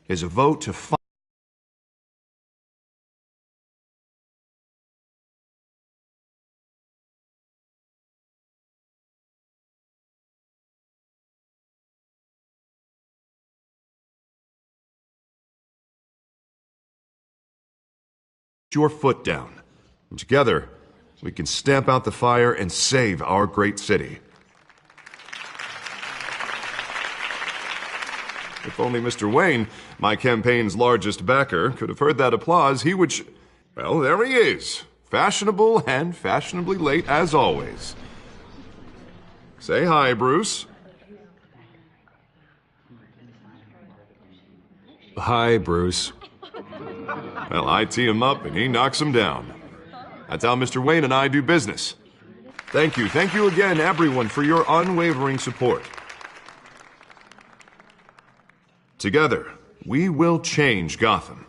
is a vote to find your foot down. And together, we can stamp out the fire and save our great city. If only Mr. Wayne, my campaign's largest backer, could have heard that applause, he would well, there he is. Fashionable and fashionably late as always. Say hi, Bruce. Hi, Bruce. Well, I tee him up and he knocks him down. That's how Mr. Wayne and I do business. Thank you again, everyone, for your unwavering support. Together, we will change Gotham.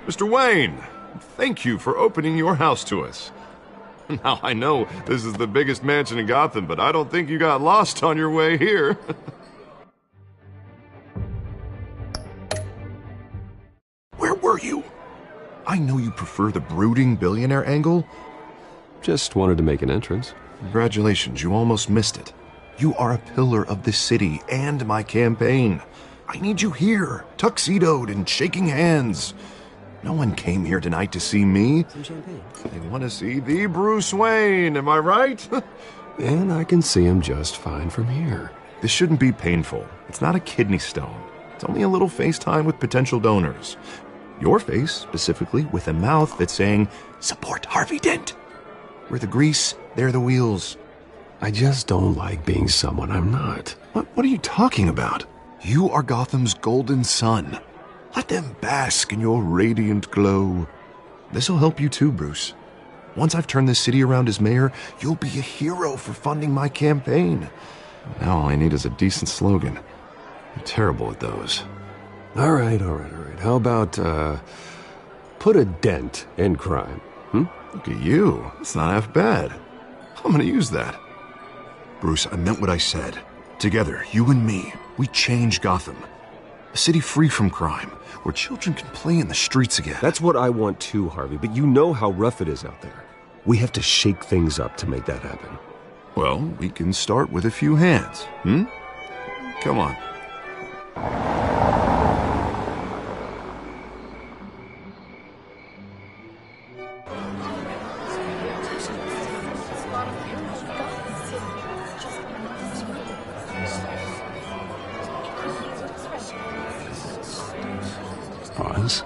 Mr. Wayne, thank you for opening your house to us. Now, I know this is the biggest mansion in Gotham, but I don't think you got lost on your way here. Where were you? I know you prefer the brooding billionaire angle. Just wanted to make an entrance. Congratulations, you almost missed it. You are a pillar of this city and my campaign. I need you here, tuxedoed and shaking hands. No one came here tonight to see me. Some champagne. They want to see the Bruce Wayne, am I right? And I can see him just fine from here. This shouldn't be painful. It's not a kidney stone. It's only a little FaceTime with potential donors. Your face, specifically, with a mouth that's saying, support Harvey Dent. We're the grease, they're the wheels. I just don't like being someone I'm not. What are you talking about? You are Gotham's golden sun. Let them bask in your radiant glow. This'll help you too, Bruce. Once I've turned this city around as mayor, you'll be a hero for funding my campaign. Now all I need is a decent slogan. I'm terrible at those. All right. How about, put a dent in crime, Look at you. It's not half bad. I'm gonna use that. Bruce, I meant what I said. Together, you and me, we change Gotham. A city free from crime, where children can play in the streets again. That's what I want too, Harvey, but you know how rough it is out there. We have to shake things up to make that happen. Well, we can start with a few hands, Come on. Pause.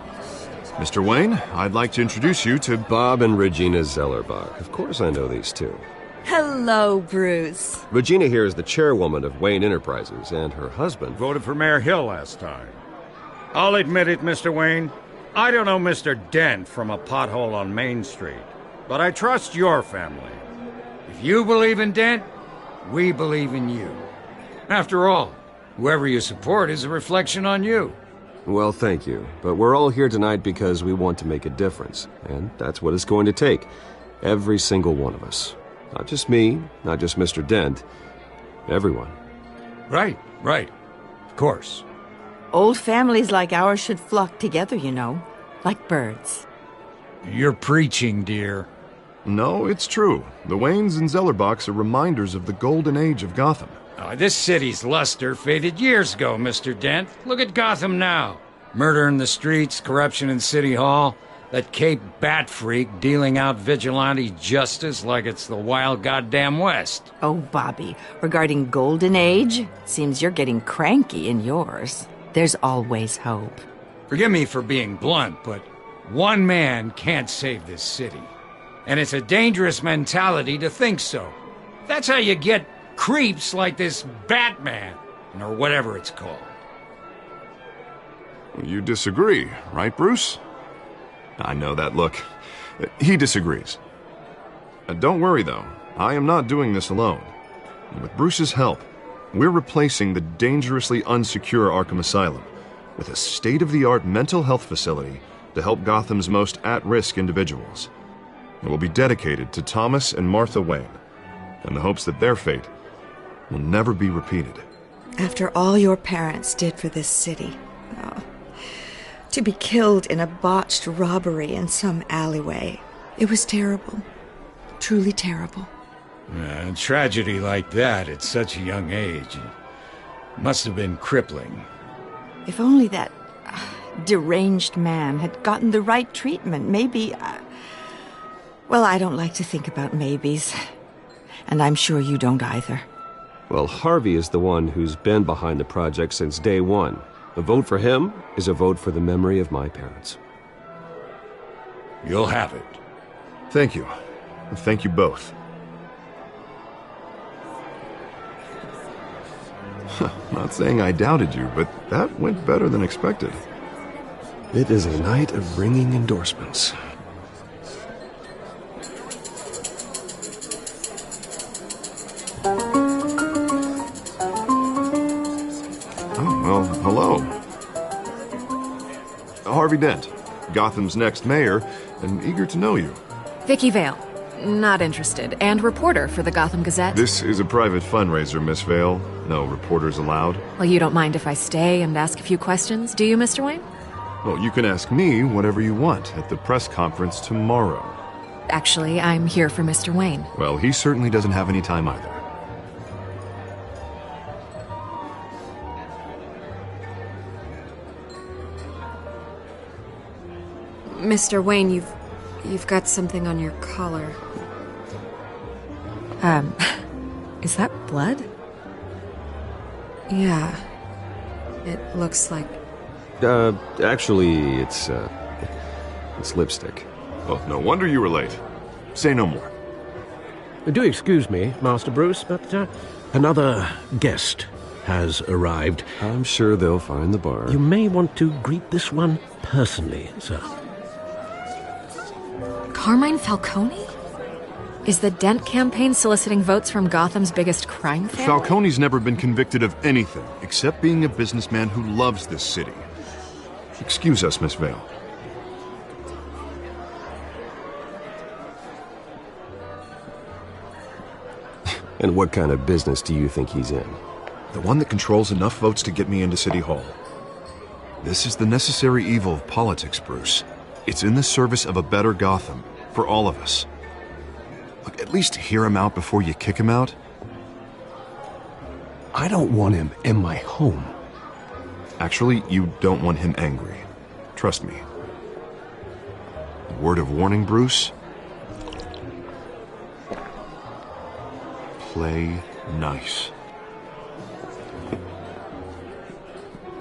Mr. Wayne, I'd like to introduce you to Bob and Regina Zellerbach. Of course I know these two. Hello, Bruce. Regina here is the chairwoman of Wayne Enterprises, and her husband Voted for Mayor Hill last time. I'll admit it, Mr. Wayne. I don't know Mr. Dent from a pothole on Main Street, but I trust your family. If you believe in Dent, we believe in you. After all, whoever you support is a reflection on you. Well, thank you. But we're all here tonight because we want to make a difference. And that's what it's going to take. Every single one of us. Not just me, not just Mr. Dent. Everyone. Right. Of course. Old families like ours should flock together, you know, like birds. You're preaching, dear. No, it's true. The Waynes and Zellerbachs are reminders of the golden age of Gotham. This city's luster faded years ago, Mr. Dent. Look at Gotham now. Murder in the streets, corruption in City Hall, that Cape Bat freak dealing out vigilante justice like it's the wild goddamn West. Oh, Bobby, regarding Golden Age, seems you're getting cranky in yours. There's always hope. Forgive me for being blunt, but one man can't save this city. And it's a dangerous mentality to think so. That's how you get creeps like this Batman, or whatever it's called. You disagree, right, Bruce? I know that look. He disagrees. Don't worry, though. I am not doing this alone. With Bruce's help, we're replacing the dangerously unsecure Arkham Asylum with a state-of-the-art mental health facility to help Gotham's most at-risk individuals. It will be dedicated to Thomas and Martha Wayne, in the hopes that their fate will never be repeated. After all your parents did for this city. Oh, to be killed in a botched robbery in some alleyway. It was terrible. Truly terrible. A tragedy like that at such a young age must have been crippling. If only that deranged man had gotten the right treatment, maybe... Well, I don't like to think about maybes. And I'm sure you don't either. Well, Harvey is the one who's been behind the project since day one. A vote for him is a vote for the memory of my parents. You'll have it. Thank you. Thank you both. Not saying I doubted you, but that went better than expected. It is a night of ringing endorsements. Oh, well, hello. Harvey Dent, Gotham's next mayor, and eager to know you. Vicky Vale. Not interested. And reporter for the Gotham Gazette. This is a private fundraiser, Miss Vale. No reporters allowed. Well, you don't mind if I stay and ask a few questions, do you, Mr. Wayne? Well, you can ask me whatever you want at the press conference tomorrow. Actually, I'm here for Mr. Wayne. Well, he certainly doesn't have any time either. Mr. Wayne, you've got something on your collar. Is that blood? Yeah. It looks like... Actually, it's lipstick. Well, no wonder you were late. Say no more. Do excuse me, Master Bruce, but another guest has arrived. I'm sure they'll find the bar. You may want to greet this one personally, sir. Carmine Falcone? Is the Dent campaign soliciting votes from Gotham's biggest crime family? Falcone's never been convicted of anything except being a businessman who loves this city. Excuse us, Miss Vale. And what kind of business do you think he's in? The one that controls enough votes to get me into City Hall. This is the necessary evil of politics, Bruce. It's in the service of a better Gotham, for all of us. Look, at least hear him out before you kick him out. I don't want him in my home. Actually, you don't want him angry. Trust me. A word of warning, Bruce. Play nice.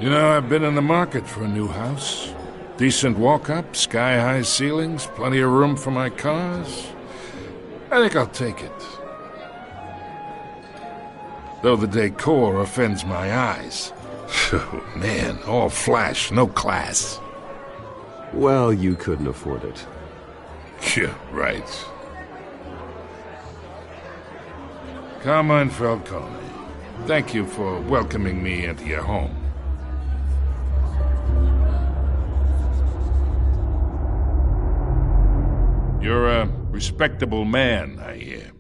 You know, I've been in the market for a new house. Decent walk-up, sky-high ceilings, plenty of room for my cars. I think I'll take it. Though the decor offends my eyes. Oh, man, all flash, no class. Well, you couldn't afford it. Yeah, right. Carmine Falcone, thank you for welcoming me into your home. You're a respectable man, I hear.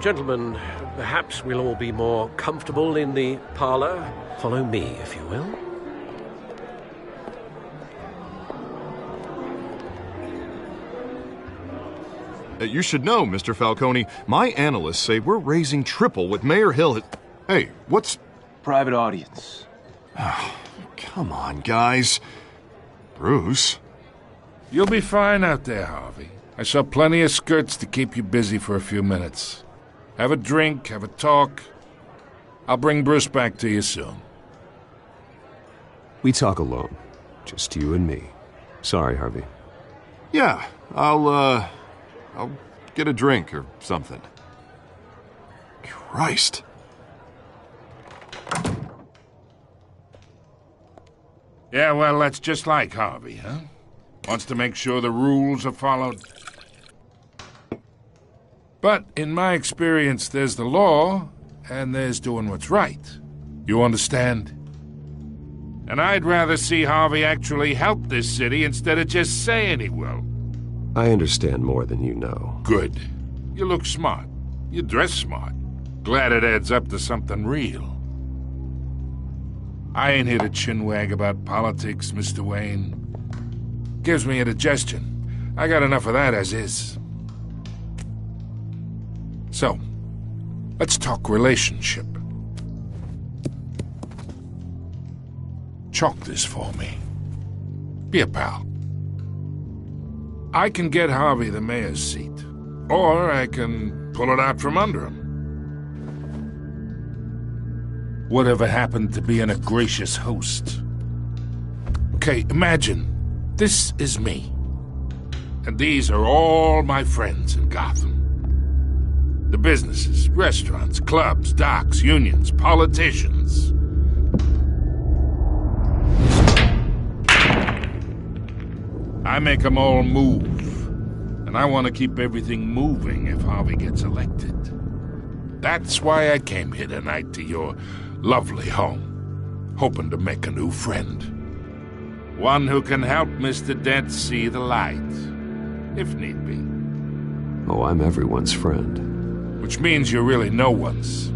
Gentlemen, perhaps we'll all be more comfortable in the parlor. Follow me, if you will. You should know, Mr. Falcone, my analysts say we're raising triple what Mayor Hill. Hey, what's... Private audience. Oh, come on, guys. Bruce? You'll be fine out there, Harvey. I saw plenty of skirts to keep you busy for a few minutes. Have a drink, have a talk. I'll bring Bruce back to you soon. We talk alone. Just you and me. Sorry, Harvey. Yeah, I'll get a drink or something. Christ. Yeah, well, that's just like Harvey, huh? Wants to make sure the rules are followed. But in my experience, there's the law, and there's doing what's right. You understand? And I'd rather see Harvey actually help this city instead of just saying he will. I understand more than you know. Good. You look smart. You dress smart. Glad it adds up to something real. I ain't here to chinwag about politics, Mr. Wayne. Gives me indigestion. I got enough of that as is. So, let's talk relationship. Chalk this for me. Be a pal. I can get Harvey the mayor's seat, or I can pull it out from under him. Whatever happened to being a gracious host? Okay, imagine this is me, and these are all my friends in Gotham. The businesses, restaurants, clubs, docks, unions, politicians. I make them all move, and I want to keep everything moving if Harvey gets elected. That's why I came here tonight to your lovely home, hoping to make a new friend. One who can help Mr. Dent see the light, if need be. Oh, I'm everyone's friend. Which means you're really no one's.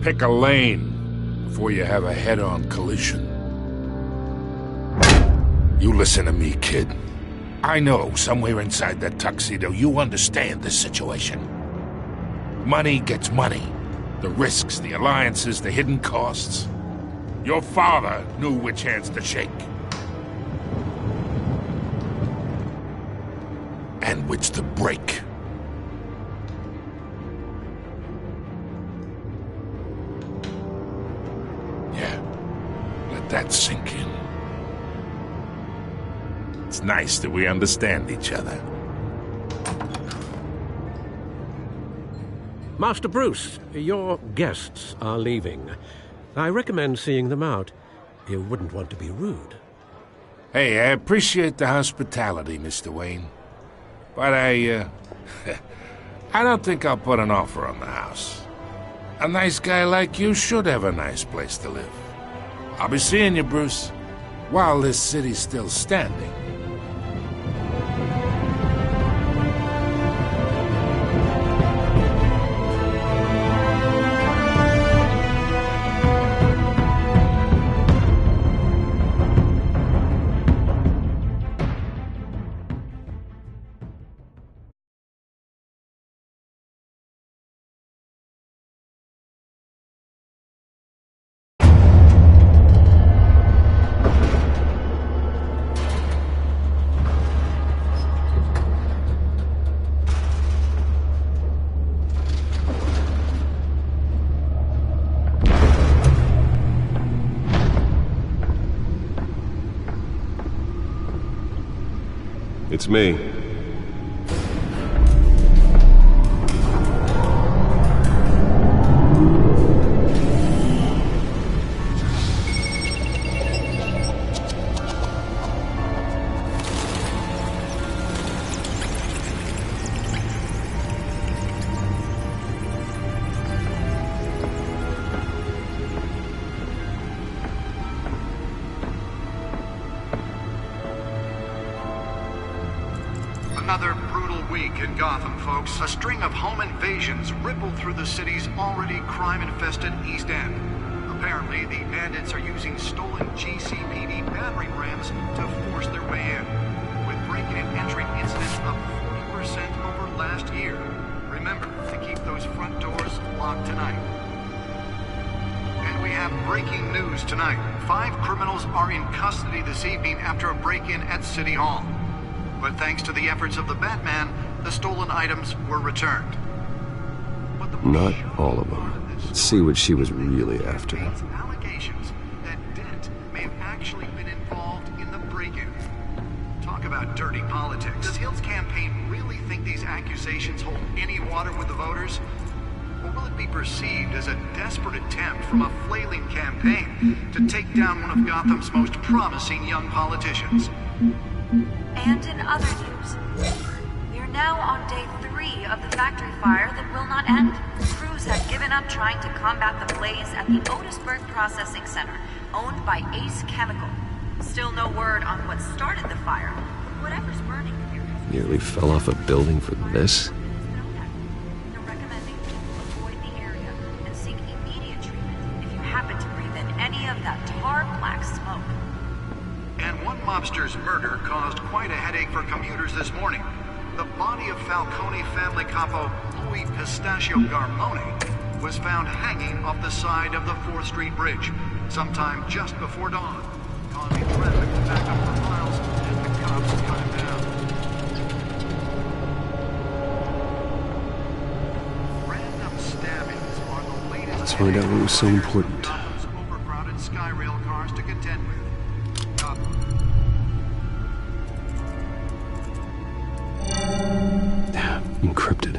Pick a lane before you have a head-on collision. You listen to me, kid. I know somewhere inside that tuxedo you understand this situation. Money gets money. The risks, the alliances, the hidden costs. Your father knew which hands to shake. And which to break. Yeah, let that sink in. It's nice that we understand each other. Master Bruce, your guests are leaving. I recommend seeing them out. You wouldn't want to be rude. Hey, I appreciate the hospitality, Mr. Wayne. But I don't think I'll put an offer on the house. A nice guy like you should have a nice place to live. I'll be seeing you, Bruce, while this city's still standing. It's me. Another brutal week in Gotham, folks. A string of home invasions rippled through the city's already crime-infested East End. Apparently, the bandits are using stolen GCPD battering rams to force their way in, with breaking and entering incidents up 40% over last year. Remember to keep those front doors locked tonight. And we have breaking news tonight. 5 criminals are in custody this evening after a break-in at City Hall. But thanks to the efforts of the Batman, the stolen items were returned. Not all of them. Let's see what she was really after. Allegations that Dent may have actually been involved in the break-in. Talk about dirty politics. Does Hill's campaign really think these accusations hold any water with the voters? Or will it be perceived as a desperate attempt from a flailing campaign to take down one of Gotham's most promising young politicians? And in other news, we're We're now on day 3 of the factory fire that will not end. Crews have given up trying to combat the blaze at the Otisburg Processing Center, owned by Ace Chemical. Still no word on what started the fire, but whatever's burning here... Nearly fell off a building for this? They're recommending people avoid the area and seek immediate treatment if you happen to breathe in any of that tar black smoke. And one mobster's murder caused quite a headache for commuters this morning. The body of Falcone family capo Louis Pistachio Garmone was found hanging off the side of the 4th Street Bridge sometime just before dawn, causing traffic to back up for miles as the cops cut him down. Random stabbings are the latest... Let's find out what was so important. Gotham's overcrowded Skyrail cars to contend with. Encrypted.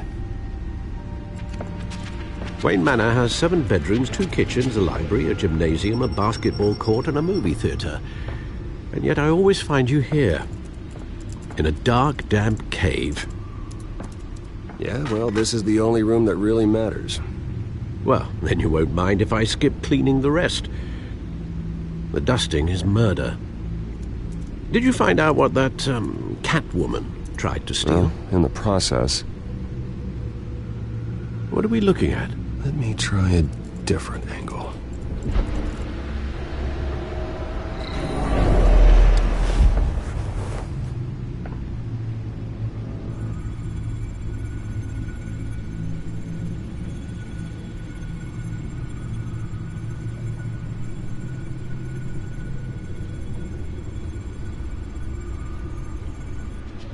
Wayne Manor has 7 bedrooms, 2 kitchens, a library, a gymnasium, a basketball court, and a movie theatre. And yet I always find you here, in a dark, damp cave. Yeah, well, this is the only room that really matters. Well, then you won't mind if I skip cleaning the rest. The dusting is murder. Did you find out what that, Catwoman tried to steal? Well, in the process. What are we looking at? Let me try a different angle.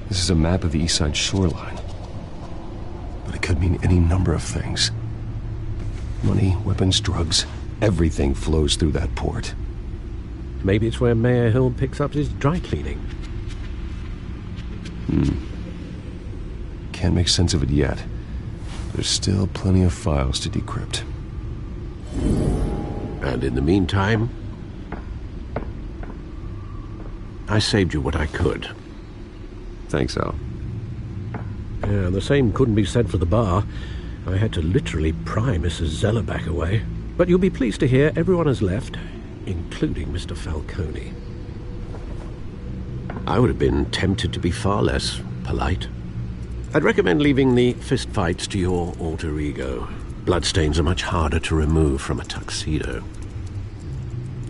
This is a map of the East Side shoreline. But it could mean any number of things. Money, weapons, drugs, everything flows through that port. Maybe it's where Mayor Hill picks up his dry cleaning. Can't make sense of it yet. There's still plenty of files to decrypt. And in the meantime, I saved you what I could. Thanks, Al. Yeah, the same couldn't be said for the bar. I had to literally pry Mrs. Zellerback away. But you'll be pleased to hear everyone has left, including Mr. Falcone. I would have been tempted to be far less polite. I'd recommend leaving the fistfights to your alter ego. Bloodstains are much harder to remove from a tuxedo.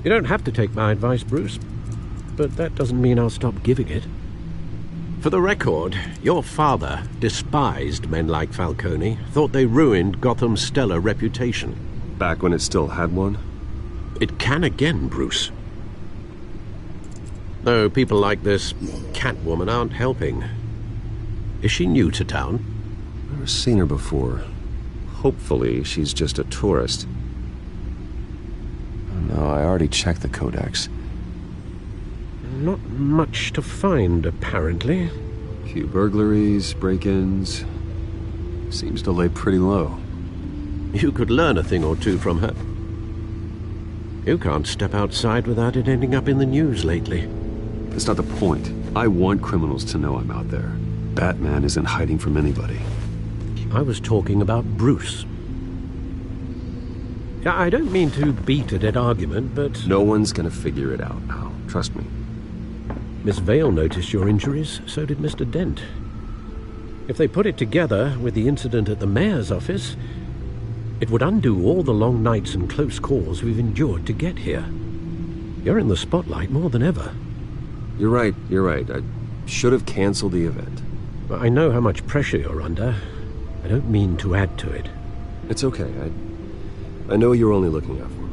You don't have to take my advice, Bruce, but that doesn't mean I'll stop giving it. For the record, your father despised men like Falcone, thought they ruined Gotham's stellar reputation. Back when it still had one? It can again, Bruce. Though people like this Catwoman aren't helping. Is she new to town? I've never seen her before. Hopefully, she's just a tourist. Oh, no, I already checked the codex. Not much to find, apparently. Few burglaries, break-ins. Seems to lay pretty low. You could learn a thing or two from her. You can't step outside without it ending up in the news lately. That's not the point. I want criminals to know I'm out there. Batman isn't hiding from anybody. I was talking about Bruce. I don't mean to beat a dead argument, but... No one's gonna figure it out, Al. Trust me. Miss Vale noticed your injuries, so did Mr. Dent. If they put it together with the incident at the mayor's office, it would undo all the long nights and close calls we've endured to get here. You're in the spotlight more than ever. You're right. I should have canceled the event. I know how much pressure you're under. I don't mean to add to it. It's okay. I know you're only looking out for me.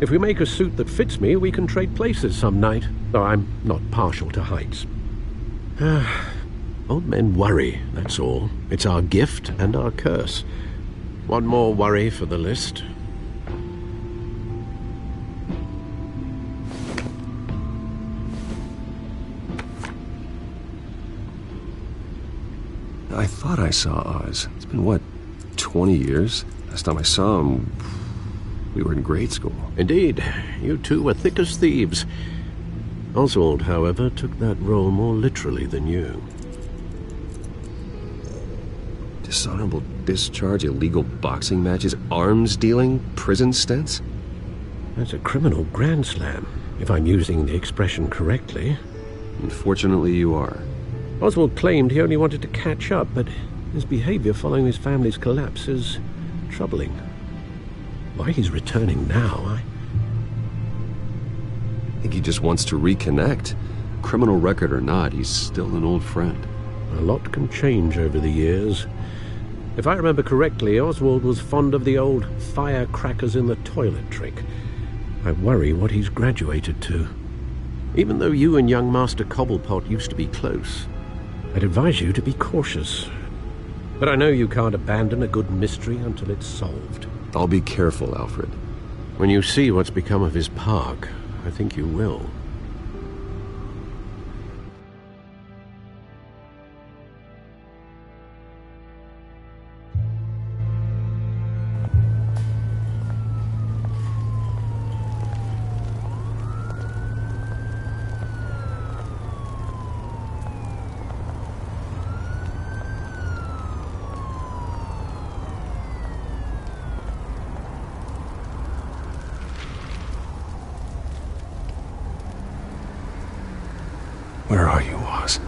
If we make a suit that fits me, we can trade places some night, though I'm not partial to heights. Old men worry, that's all. It's our gift and our curse. One more worry for the list. I thought I saw Oz. It's been, what, 20 years? Last time I saw him, we were in grade school. Indeed. You two were thick as thieves. Oswald, however, took that role more literally than you. Dishonorable discharge, illegal boxing matches, arms dealing, prison stints? That's a criminal grand slam, if I'm using the expression correctly. Unfortunately, you are. Oswald claimed he only wanted to catch up, but his behavior following his family's collapse is troubling. Why he's returning now, I think he just wants to reconnect. Criminal record or not, he's still an old friend. A lot can change over the years. If I remember correctly, Oswald was fond of the old firecrackers in the toilet trick. I worry what he's graduated to. Even though you and young Master Cobblepot used to be close, I'd advise you to be cautious. But I know you can't abandon a good mystery until it's solved. I'll be careful, Alfred. When you see what's become of his park, I think you will. Where are you, Oz?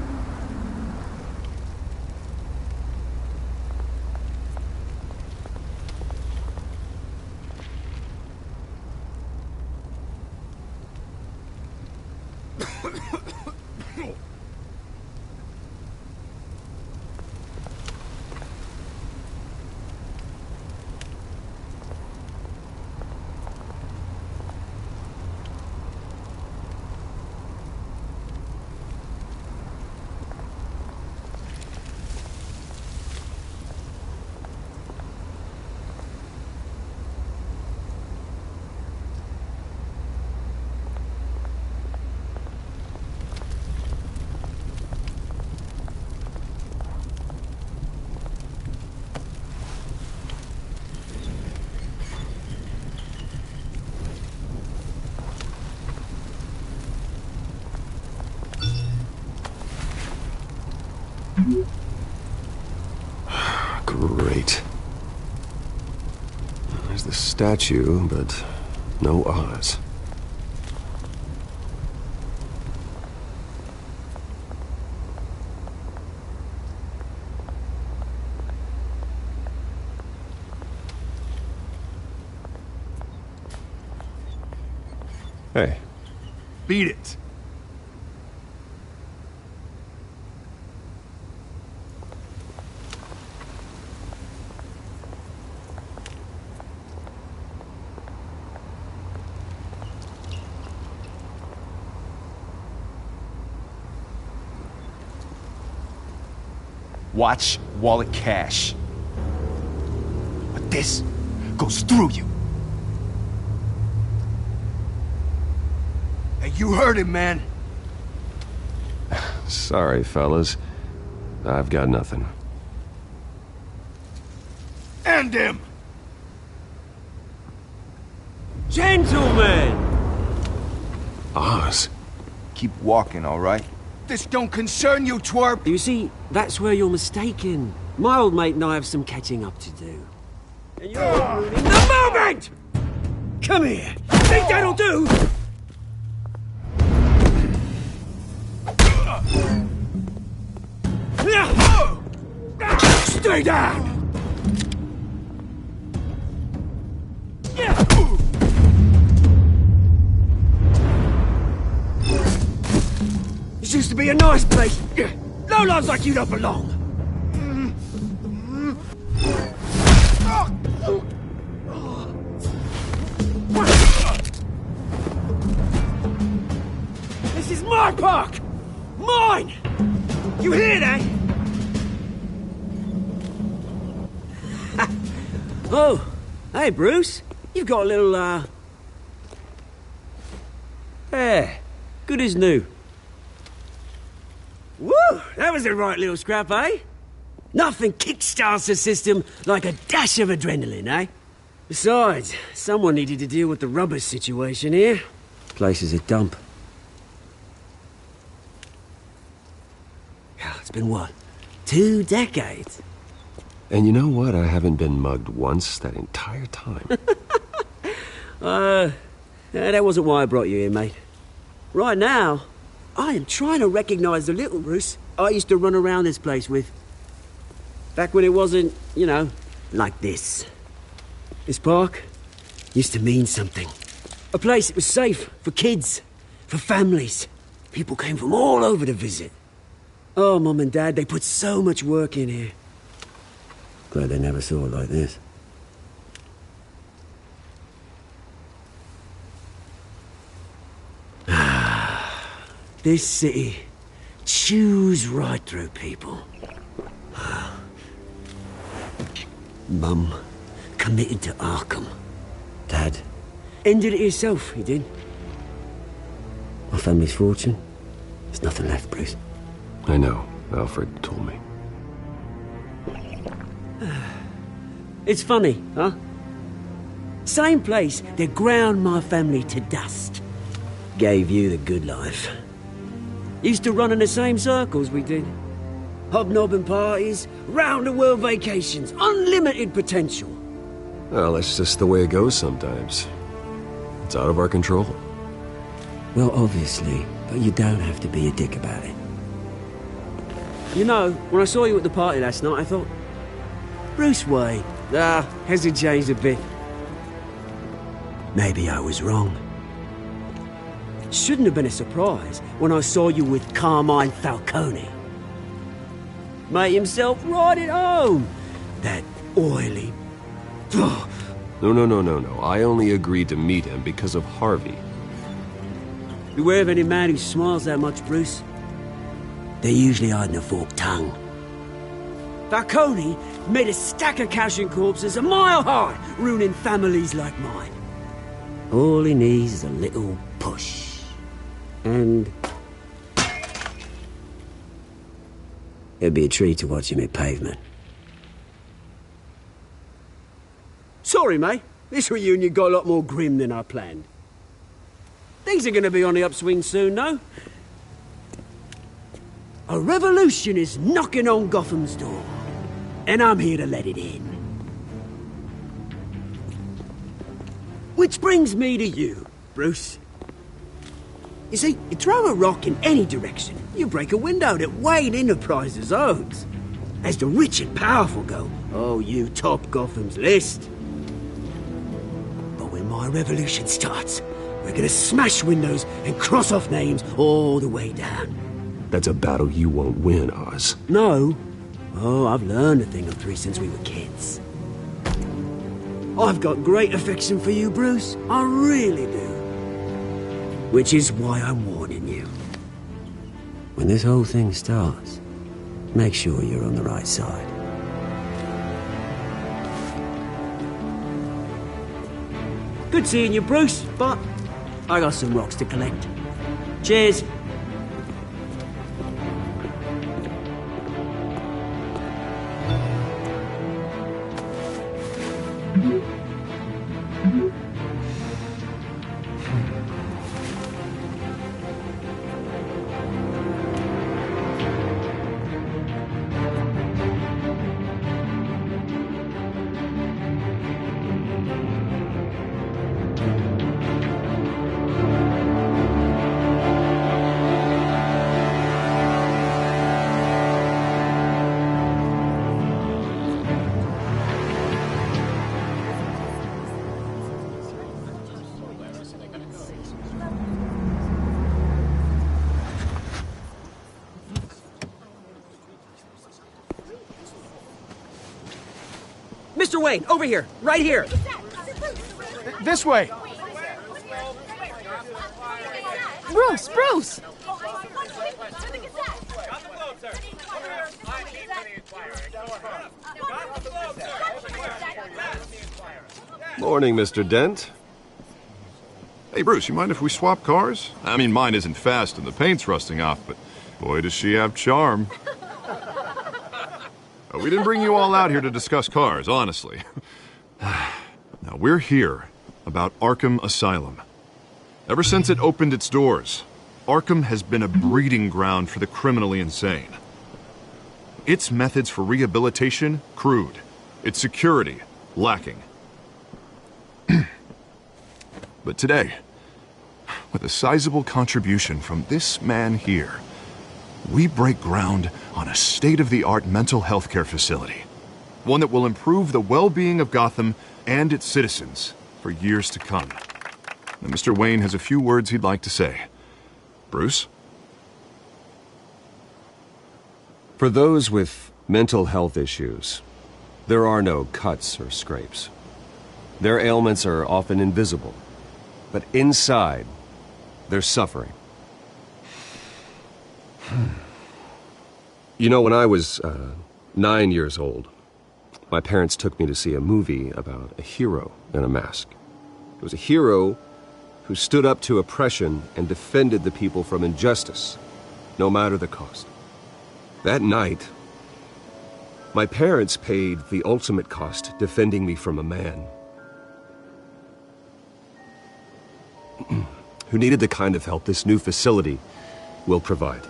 Great. There's the statue, but no Oz. Hey. Beat it. Watch wallet cash. But this goes through you. Hey, you heard him, man. Sorry, fellas. I've got nothing. End him! Gentlemen! Oz. Keep walking, all right? This don't concern you, twerp! You see, that's where you're mistaken. My old mate and I have some catching up to do. And you're ruining the moment! Come here! Think that'll do? Stay down! This used to be a nice place. No lives like you don't belong. This is my park! Mine! You hear that? Oh, hey Bruce. You've got a little, There. Good as new. Woo! That was a right little scrap, eh? Nothing kickstarts the system like a dash of adrenaline, eh? Besides, someone needed to deal with the rubber situation here. Place is a dump. It's been what? 2 decades? And you know what? I haven't been mugged once that entire time. That wasn't why I brought you here, mate. Right now, I am trying to recognize the little Bruce I used to run around this place with. Back when it wasn't, you know, like this. This park used to mean something. A place that was safe for kids, for families. People came from all over to visit. Oh, Mum and Dad, they put so much work in here. Glad they never saw it like this. This city chews right through people. Mum committed to Arkham. Dad ended it himself, he did. My family's fortune, there's nothing left, Bruce. I know. Alfred told me. It's funny, huh? Same place that ground my family to dust. Gave you the good life. Used to run in the same circles we did. Hobnobbing parties, round-the-world vacations, unlimited potential. Well, that's just the way it goes sometimes. It's out of our control. Well, obviously, but you don't have to be a dick about it. You know, when I saw you at the party last night, I thought, Bruce Wayne, hasn't changed a bit. Maybe I was wrong. Shouldn't have been a surprise when I saw you with Carmine Falcone. Made himself right at home. That oily... No. I only agreed to meet him because of Harvey. Beware of any man who smiles that much, Bruce. They're usually hiding a forked tongue. Falcone made a stack of cashing corpses a mile high, ruining families like mine. All he needs is a little push. And... it'd be a treat to watch him hit pavement. Sorry, mate. This reunion got a lot more grim than I planned. Things are going to be on the upswing soon, no? A revolution is knocking on Gotham's door. And I'm here to let it in. Which brings me to you, Bruce. You see, you throw a rock in any direction, you break a window that Wayne Enterprises owns. As the rich and powerful go, oh, you top Gotham's list. But when my revolution starts, we're gonna smash windows and cross off names all the way down. That's a battle you won't win, Oz. No. Oh, I've learned a thing or three since we were kids. I've got great affection for you, Bruce. I really do. Which is why I'm warning you. When this whole thing starts, make sure you're on the right side. Good seeing you, Bruce, but I got some rocks to collect. Cheers. Mr. Wayne, over here, right here. This way. Bruce! Morning, Mr. Dent. Hey, Bruce, you mind if we swap cars? I mean, mine isn't fast and the paint's rusting off, but boy, does she have charm. We didn't bring you all out here to discuss cars, honestly. Now, we're here about Arkham Asylum. Ever since it opened its doors, Arkham has been a breeding ground for the criminally insane. Its methods for rehabilitation, crude. Its security, lacking. But today, with a sizable contribution from this man here, we break ground on a state-of-the-art mental health care facility. One that will improve the well-being of Gotham and its citizens for years to come. And Mr. Wayne has a few words he'd like to say. Bruce? For those with mental health issues, there are no cuts or scrapes. Their ailments are often invisible, but inside, they're suffering. You know, when I was 9 years old, my parents took me to see a movie about a hero in a mask. It was a hero who stood up to oppression and defended the people from injustice, no matter the cost. That night, my parents paid the ultimate cost defending me from a man who needed the kind of help this new facility will provide.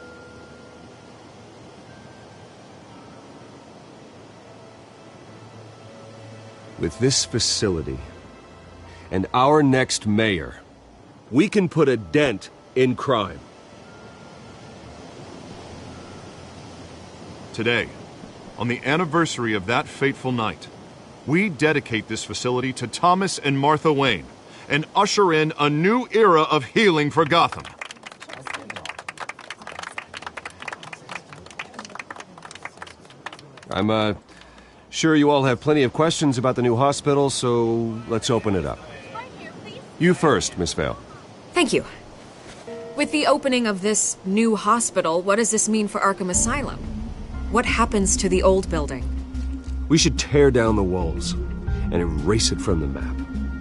With this facility and our next mayor, we can put a dent in crime. Today, on the anniversary of that fateful night, we dedicate this facility to Thomas and Martha Wayne and usher in a new era of healing for Gotham. I'm sure you all have plenty of questions about the new hospital, so let's open it up. You first, Miss Vale. Thank you. With the opening of this new hospital, what does this mean for Arkham Asylum? What happens to the old building? We should tear down the walls and erase it from the map.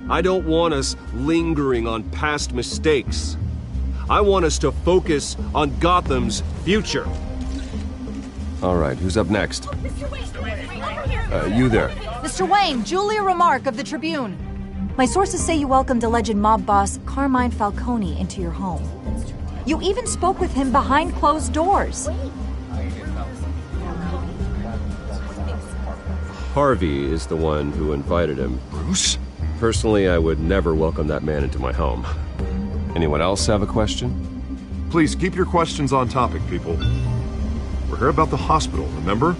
I don't want us lingering on past mistakes. I want us to focus on Gotham's future. All right, who's up next? You there. Mr. Wayne, Julia Remark of the Tribune. My sources say you welcomed alleged mob boss Carmine Falcone into your home. You even spoke with him behind closed doors. Harvey is the one who invited him. Bruce? Personally, I would never welcome that man into my home. Anyone else have a question? Please keep your questions on topic, people. We're here about the hospital, remember?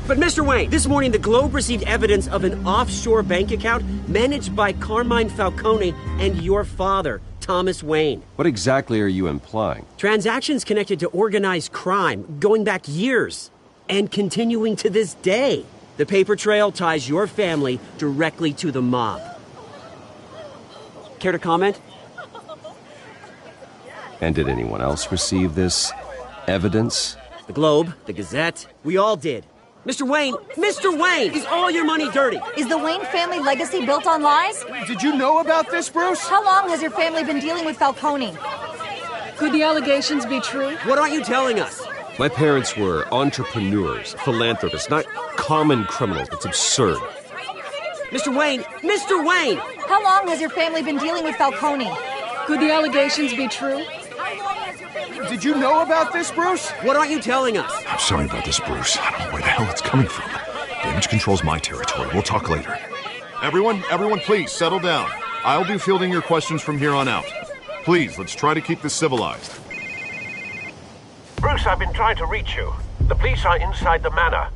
But Mr. Wayne, this morning the Globe received evidence of an offshore bank account managed by Carmine Falcone and your father, Thomas Wayne. What exactly are you implying? Transactions connected to organized crime, going back years, and continuing to this day. The paper trail ties your family directly to the mob. Care to comment? And did anyone else receive this evidence? The Globe, the Gazette, we all did. Mr. Wayne, is all your money dirty? Is the Wayne family legacy built on lies? Did you know about this, Bruce? How long has your family been dealing with Falcone? Could the allegations be true? What aren't you telling us? My parents were entrepreneurs, philanthropists, not common criminals. It's absurd. Mr. Wayne! How long has your family been dealing with Falcone? Could the allegations be true? Did you know about this, Bruce? What aren't you telling us? I'm sorry about this, Bruce. I don't know where the hell it's coming from. Damage control's my territory. We'll talk later. Everyone, please, settle down. I'll be fielding your questions from here on out. Please, let's try to keep this civilized. Bruce, I've been trying to reach you. The police are inside the manor.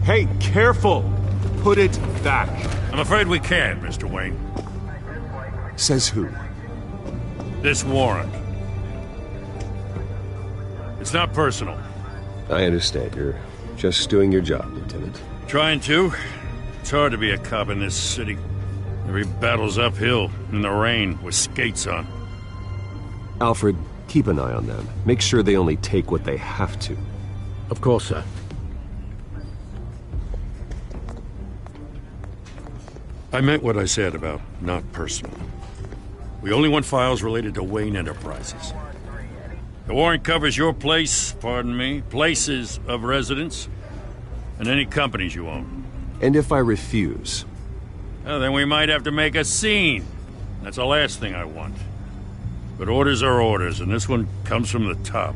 Hey, careful! Put it back. I'm afraid we can't, Mr. Wayne. Says who? This warrant. It's not personal. I understand. You're just doing your job, Lieutenant. Trying to. It's hard to be a cop in this city. Every battle's uphill, in the rain, with skates on. Alfred, keep an eye on them. Make sure they only take what they have to. Of course, sir. I meant what I said about not personal. We only want files related to Wayne Enterprises. The warrant covers your places of residence, and any companies you own. And if I refuse? Well, then we might have to make a scene. That's the last thing I want. But orders are orders, and this one comes from the top.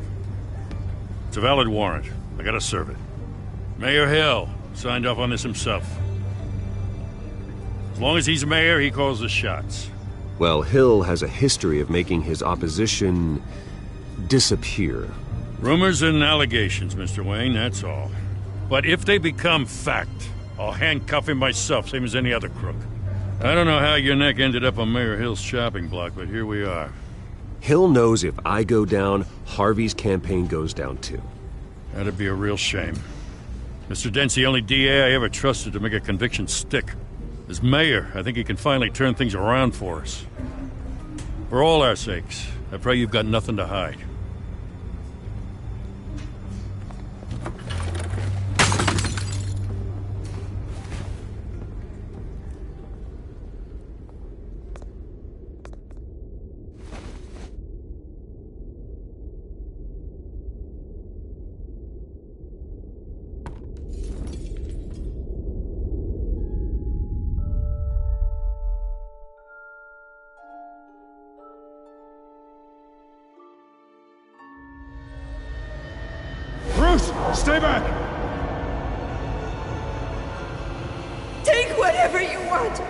It's a valid warrant. I gotta serve it. Mayor Hill signed off on this himself. As long as he's mayor, he calls the shots. Well, Hill has a history of making his opposition disappear. Rumors and allegations, Mr. Wayne, that's all. But if they become fact, I'll handcuff him myself, same as any other crook. I don't know how your neck ended up on Mayor Hill's shopping block, but here we are. Hill knows if I go down, Harvey's campaign goes down too. That'd be a real shame. Mr. Dent's the only DA I ever trusted to make a conviction stick. As mayor, I think he can finally turn things around for us. For all our sakes, I pray you've got nothing to hide. Stay back! Take whatever you want!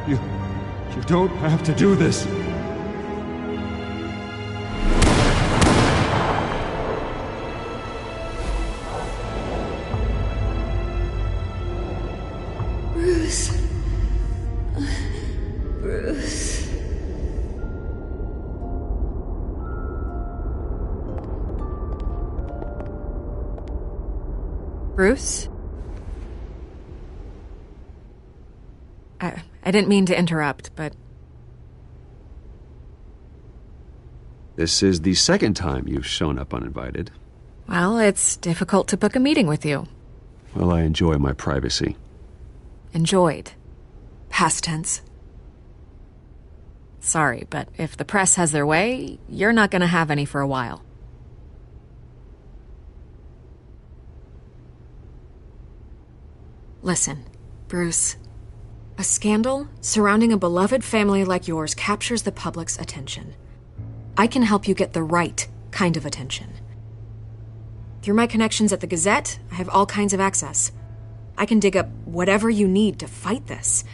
You don't have to do this. Bruce. Bruce. Bruce? I didn't mean to interrupt, but... This is the second time you've shown up uninvited. Well, it's difficult to book a meeting with you. Well, I enjoy my privacy. Enjoyed. Past tense. Sorry, but if the press has their way, you're not gonna have any for a while. Listen, Bruce. A scandal surrounding a beloved family like yours captures the public's attention. I can help you get the right kind of attention. Through my connections at the Gazette, I have all kinds of access. I can dig up whatever you need to fight this.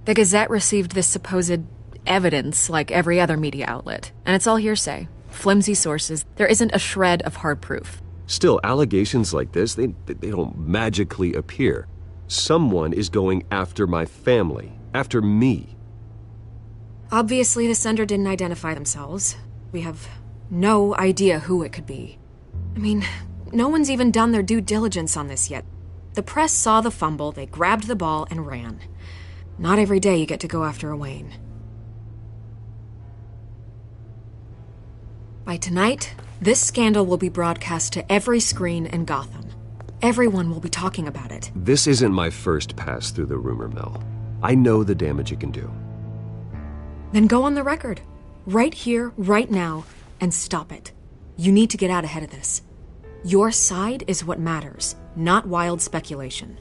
The Gazette received this supposed evidence like every other media outlet, and it's all hearsay. Flimsy sources. There isn't a shred of hard proof. Still, allegations like this, they don't magically appear. Someone is going after my family, after me. Obviously, the sender didn't identify themselves. We have no idea who it could be. I mean, no one's even done their due diligence on this yet. The press saw the fumble, they grabbed the ball and ran. Not every day you get to go after a Wayne. By tonight, this scandal will be broadcast to every screen in Gotham. Everyone will be talking about it. This isn't my first pass through the rumor mill. I know the damage it can do. Then go on the record. Right here, right now, and stop it. You need to get out ahead of this. Your side is what matters, not wild speculation.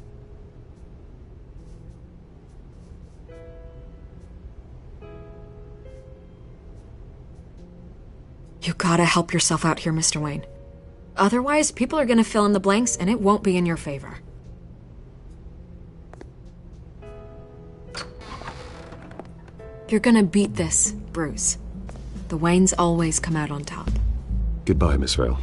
You gotta help yourself out here, Mr. Wayne. Otherwise, people are gonna fill in the blanks and it won't be in your favor. You're gonna beat this, Bruce. The Waynes always come out on top. Goodbye, Miss Vale.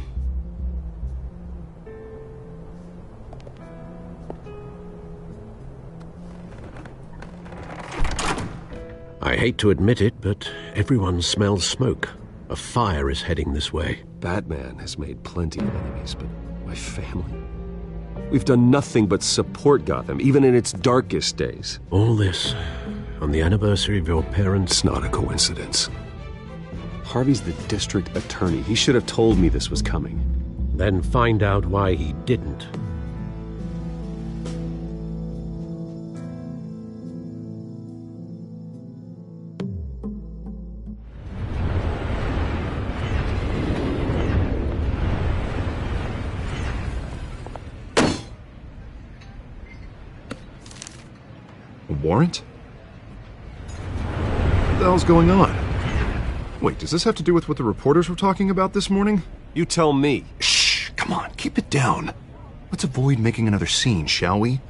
I hate to admit it, but everyone smells smoke. A fire is heading this way. Batman has made plenty of enemies, but my family? We've done nothing but support Gotham, even in its darkest days. All this on the anniversary of your parents'... It's not a coincidence. Harvey's the district attorney. He should have told me this was coming. then find out why he didn't. A warrant? What the hell's going on? Wait, does this have to do with what the reporters were talking about this morning? You tell me. Shh, come on, keep it down. Let's avoid making another scene, shall we?